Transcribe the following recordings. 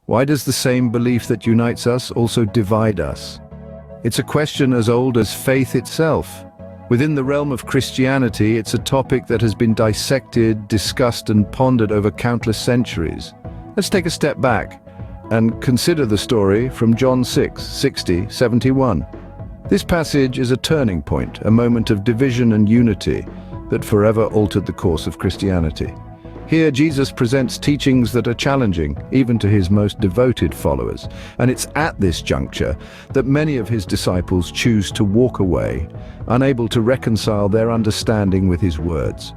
Why does the same belief that unites us also divide us? It's a question as old as faith itself. Within the realm of Christianity, it's a topic that has been dissected, discussed, and pondered over countless centuries. Let's take a step back and consider the story from John 6:60-71. This passage is a turning point, a moment of division and unity that forever altered the course of Christianity. Here, Jesus presents teachings that are challenging, even to his most devoted followers. And it's at this juncture that many of his disciples choose to walk away, unable to reconcile their understanding with his words.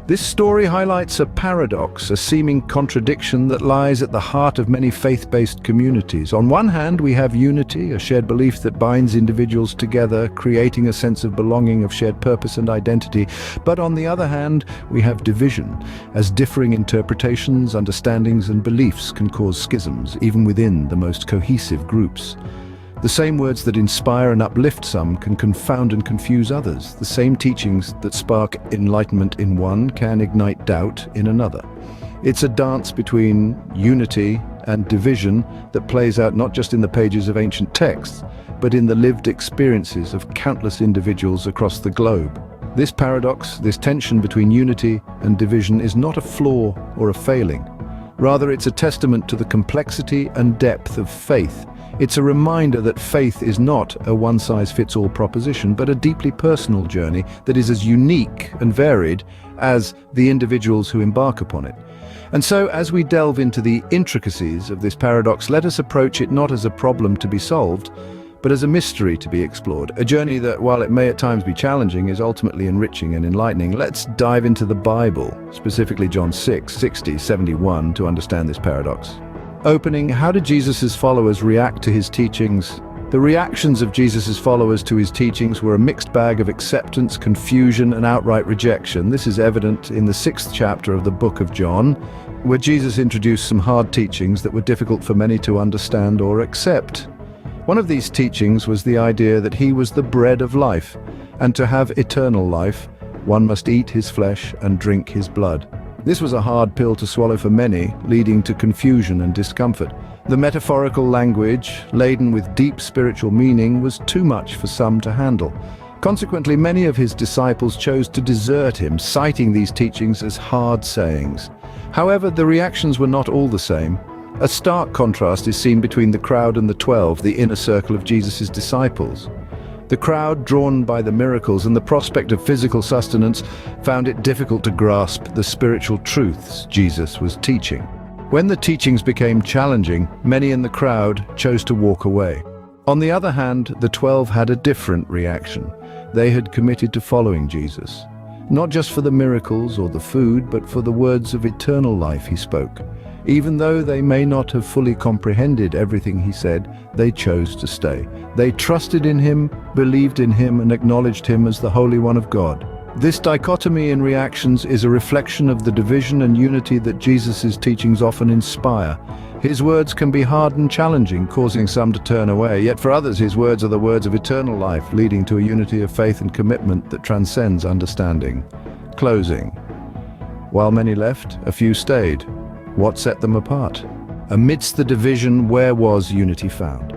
This story highlights a paradox, a seeming contradiction that lies at the heart of many faith-based communities. On one hand, we have unity, a shared belief that binds individuals together, creating a sense of belonging, of shared purpose and identity. But on the other hand, we have division, as differing interpretations, understandings, and beliefs can cause schisms, even within the most cohesive groups. The same words that inspire and uplift some can confound and confuse others. The same teachings that spark enlightenment in one can ignite doubt in another. It's a dance between unity and division that plays out not just in the pages of ancient texts, but in the lived experiences of countless individuals across the globe. This paradox, this tension between unity and division, is not a flaw or a failing. Rather, it's a testament to the complexity and depth of faith. It's a reminder that faith is not a one-size-fits-all proposition, but a deeply personal journey that is as unique and varied as the individuals who embark upon it. And so, as we delve into the intricacies of this paradox, let us approach it not as a problem to be solved, but as a mystery to be explored. A journey that, while it may at times be challenging, is ultimately enriching and enlightening. Let's dive into the Bible, specifically John 6:60-71, to understand this paradox. Opening, how did Jesus' followers react to his teachings? The reactions of Jesus' followers to his teachings were a mixed bag of acceptance, confusion, and outright rejection. This is evident in the 6th chapter of the book of John, where Jesus introduced some hard teachings that were difficult for many to understand or accept. One of these teachings was the idea that he was the bread of life, and to have eternal life, one must eat his flesh and drink his blood. This was a hard pill to swallow for many, leading to confusion and discomfort. The metaphorical language, laden with deep spiritual meaning, was too much for some to handle. Consequently, many of his disciples chose to desert him, citing these teachings as hard sayings. However, the reactions were not all the same. A stark contrast is seen between the crowd and the 12, the inner circle of Jesus' disciples. The crowd, drawn by the miracles and the prospect of physical sustenance, found it difficult to grasp the spiritual truths Jesus was teaching. When the teachings became challenging, many in the crowd chose to walk away. On the other hand, the 12 had a different reaction. They had committed to following Jesus, not just for the miracles or the food, but for the words of eternal life he spoke. Even though they may not have fully comprehended everything he said, they chose to stay. They trusted in him, believed in him, and acknowledged him as the Holy One of God. This dichotomy in reactions is a reflection of the division and unity that Jesus' teachings often inspire. His words can be hard and challenging, causing some to turn away, yet for others his words are the words of eternal life, leading to a unity of faith and commitment that transcends understanding. Closing. While many left, a few stayed. What set them apart? Amidst the division, where was unity found?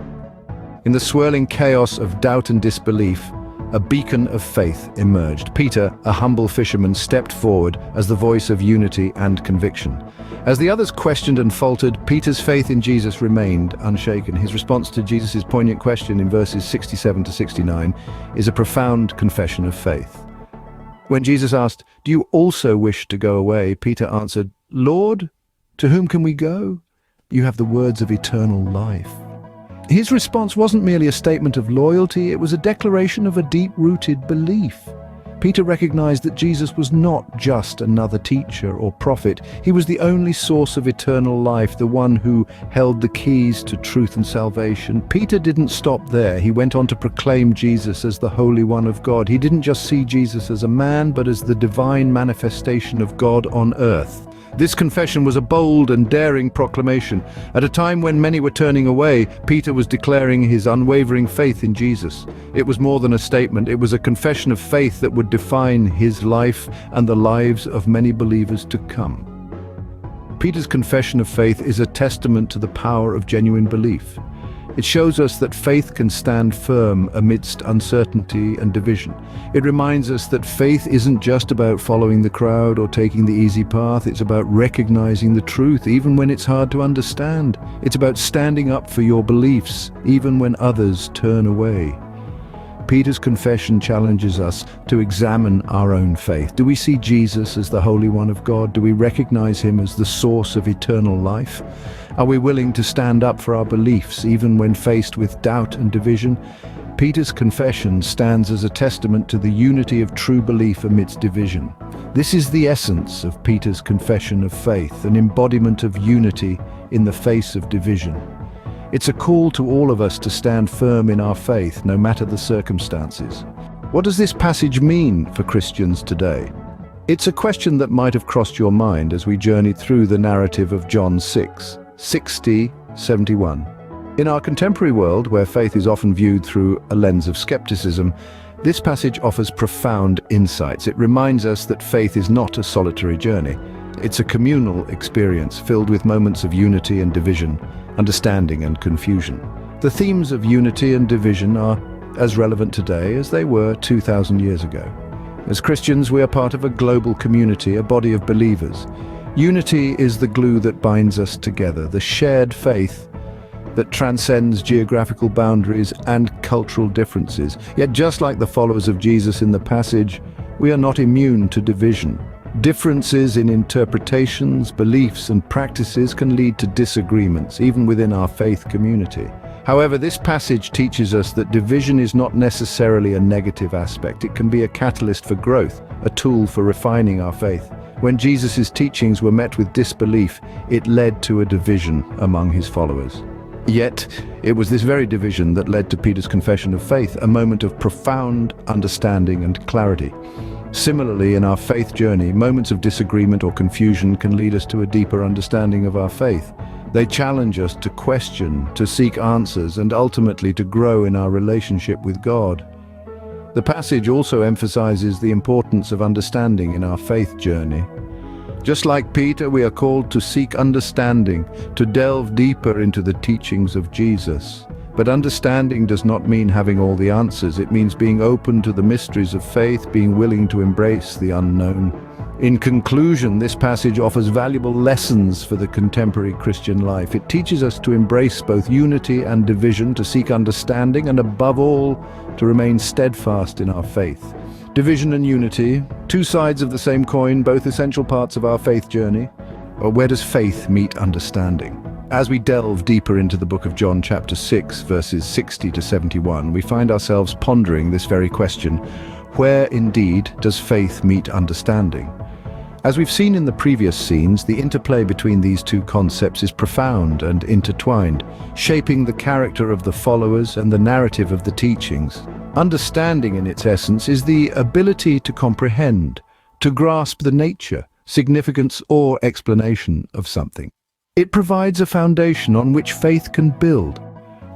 In the swirling chaos of doubt and disbelief, a beacon of faith emerged. Peter, a humble fisherman, stepped forward as the voice of unity and conviction. As the others questioned and faltered, Peter's faith in Jesus remained unshaken. His response to Jesus' poignant question in verses 67-69 is a profound confession of faith. When Jesus asked, "Do you also wish to go away?" Peter answered, "Lord, to whom can we go? You have the words of eternal life." His response wasn't merely a statement of loyalty, it was a declaration of a deep-rooted belief. Peter recognized that Jesus was not just another teacher or prophet. He was the only source of eternal life, the one who held the keys to truth and salvation. Peter didn't stop there. He went on to proclaim Jesus as the Holy One of God. He didn't just see Jesus as a man, but as the divine manifestation of God on earth. This confession was a bold and daring proclamation. At a time when many were turning away, Peter was declaring his unwavering faith in Jesus. It was more than a statement, it was a confession of faith that would define his life and the lives of many believers to come. Peter's confession of faith is a testament to the power of genuine belief. It shows us that faith can stand firm amidst uncertainty and division. It reminds us that faith isn't just about following the crowd or taking the easy path. It's about recognizing the truth, even when it's hard to understand. It's about standing up for your beliefs, even when others turn away. Peter's confession challenges us to examine our own faith. Do we see Jesus as the Holy One of God? Do we recognize him as the source of eternal life? Are we willing to stand up for our beliefs, even when faced with doubt and division? Peter's confession stands as a testament to the unity of true belief amidst division. This is the essence of Peter's confession of faith, an embodiment of unity in the face of division. It's a call to all of us to stand firm in our faith, no matter the circumstances. What does this passage mean for Christians today? It's a question that might have crossed your mind as we journeyed through the narrative of John 6:60-71. In our contemporary world, where faith is often viewed through a lens of skepticism, this passage offers profound insights. It reminds us that faith is not a solitary journey. It's a communal experience filled with moments of unity and division, understanding and confusion. The themes of unity and division are as relevant today as they were 2,000 years ago. As Christians, we are part of a global community, a body of believers. Unity is the glue that binds us together, the shared faith that transcends geographical boundaries and cultural differences. Yet just like the followers of Jesus in the passage, we are not immune to division. Differences in interpretations, beliefs, and practices can lead to disagreements, even within our faith community. However, this passage teaches us that division is not necessarily a negative aspect. It can be a catalyst for growth, a tool for refining our faith. When Jesus' teachings were met with disbelief, it led to a division among his followers. Yet, it was this very division that led to Peter's confession of faith, a moment of profound understanding and clarity. Similarly, in our faith journey, moments of disagreement or confusion can lead us to a deeper understanding of our faith. They challenge us to question, to seek answers, and ultimately to grow in our relationship with God. The passage also emphasizes the importance of understanding in our faith journey. Just like Peter, we are called to seek understanding, to delve deeper into the teachings of Jesus. But understanding does not mean having all the answers. It means being open to the mysteries of faith, being willing to embrace the unknown. In conclusion, this passage offers valuable lessons for the contemporary Christian life. It teaches us to embrace both unity and division, to seek understanding, and above all, to remain steadfast in our faith. Division and unity, two sides of the same coin, both essential parts of our faith journey. Or where does faith meet understanding? As we delve deeper into the book of John, chapter 6, verses 60-71, we find ourselves pondering this very question: where indeed does faith meet understanding? As we've seen in the previous scenes, the interplay between these two concepts is profound and intertwined, shaping the character of the followers and the narrative of the teachings. Understanding, in its essence, is the ability to comprehend, to grasp the nature, significance, or explanation of something. It provides a foundation on which faith can build,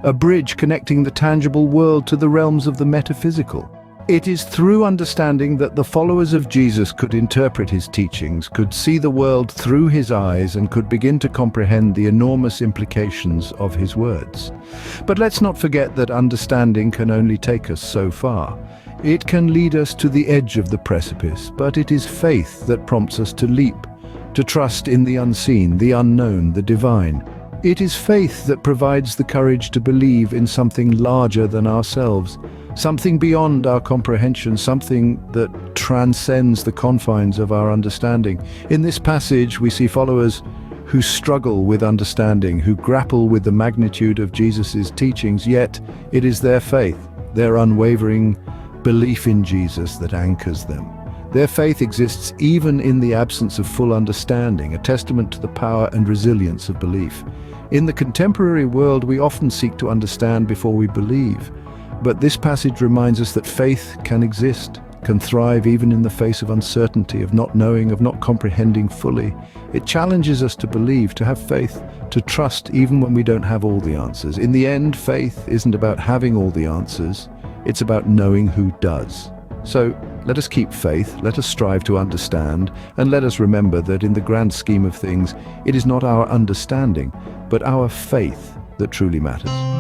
a bridge connecting the tangible world to the realms of the metaphysical. It is through understanding that the followers of Jesus could interpret his teachings, could see the world through his eyes, and could begin to comprehend the enormous implications of his words. But let's not forget that understanding can only take us so far. It can lead us to the edge of the precipice, but it is faith that prompts us to leap, to trust in the unseen, the unknown, the divine. It is faith that provides the courage to believe in something larger than ourselves, something beyond our comprehension, something that transcends the confines of our understanding. In this passage, we see followers who struggle with understanding, who grapple with the magnitude of Jesus' teachings, yet it is their faith, their unwavering belief in Jesus that anchors them. Their faith exists even in the absence of full understanding, a testament to the power and resilience of belief. In the contemporary world, we often seek to understand before we believe, but this passage reminds us that faith can exist, can thrive even in the face of uncertainty, of not knowing, of not comprehending fully. It challenges us to believe, to have faith, to trust even when we don't have all the answers. In the end, faith isn't about having all the answers, it's about knowing who does. So, Let us keep faith, let us strive to understand, and let us remember that in the grand scheme of things, it is not our understanding, but our faith that truly matters.